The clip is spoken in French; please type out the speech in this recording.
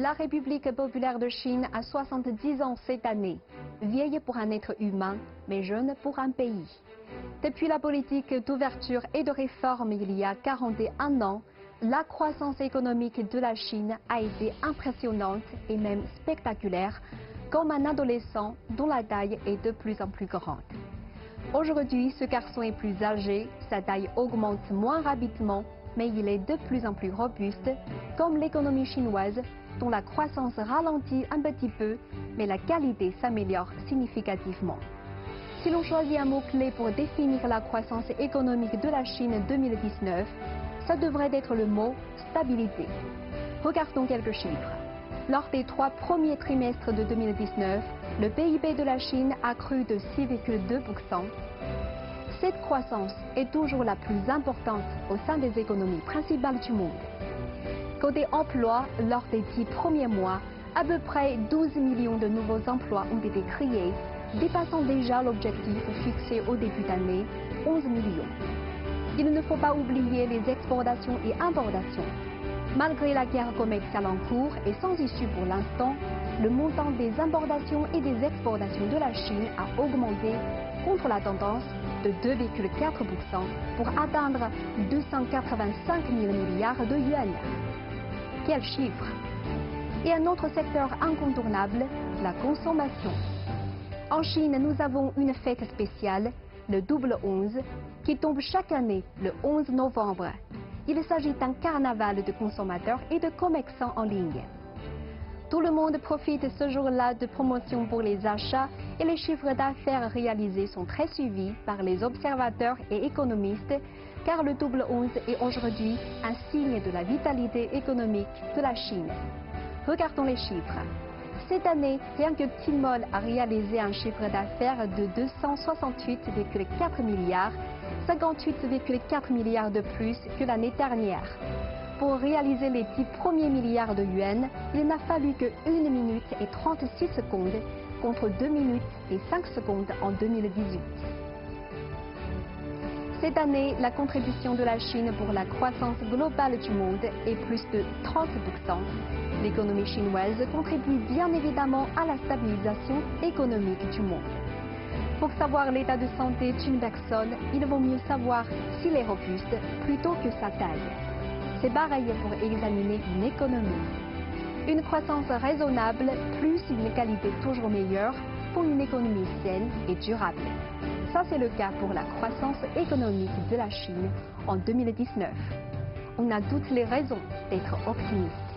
La République populaire de Chine a 70 ans cette année, vieille pour un être humain, mais jeune pour un pays. Depuis la politique d'ouverture et de réforme il y a 41 ans, la croissance économique de la Chine a été impressionnante et même spectaculaire, comme un adolescent dont la taille est de plus en plus grande. Aujourd'hui, ce garçon est plus âgé, sa taille augmente moins rapidement, mais il est de plus en plus robuste, comme l'économie chinoise, dont la croissance ralentit un petit peu, mais la qualité s'améliore significativement. Si l'on choisit un mot-clé pour définir la croissance économique de la Chine 2019, ça devrait être le mot stabilité. Regardons quelques chiffres. Lors des 3 premiers trimestres de 2019, le PIB de la Chine a cru de 6,2%. Cette croissance est toujours la plus importante au sein des économies principales du monde. Côté emploi, lors des 10 premiers mois, à peu près 12 millions de nouveaux emplois ont été créés, dépassant déjà l'objectif fixé au début d'année, 11 millions. Il ne faut pas oublier les exportations et importations. Malgré la guerre commerciale en cours et sans issue pour l'instant, le montant des importations et des exportations de la Chine a augmenté contre la tendance de 2,4% pour atteindre 285 000 milliards de yuan. Quel chiffre! Et un autre secteur incontournable, la consommation. En Chine, nous avons une fête spéciale, le double 11, qui tombe chaque année le 11 novembre. Il s'agit d'un carnaval de consommateurs et de commerçants en ligne. Tout le monde profite ce jour-là de promotions pour les achats et les chiffres d'affaires réalisés sont très suivis par les observateurs et économistes car le double 11 est aujourd'hui un signe de la vitalité économique de la Chine. Regardons les chiffres. Cette année, rien que Tmall a réalisé un chiffre d'affaires de 268,4 milliards, 58,4 milliards de plus que l'année dernière. Pour réaliser les 10 premiers milliards de yuan, il n'a fallu que 1 minute et 36 secondes contre 2 minutes et 5 secondes en 2018. Cette année, la contribution de la Chine pour la croissance globale du monde est plus de 30%. L'économie chinoise contribue bien évidemment à la stabilisation économique du monde. Pour savoir l'état de santé d'une personne, il vaut mieux savoir s'il est robuste plutôt que sa taille. C'est pareil pour examiner une économie. Une croissance raisonnable plus une qualité toujours meilleure pour une économie saine et durable. Ça, c'est le cas pour la croissance économique de la Chine en 2019. On a toutes les raisons d'être optimiste.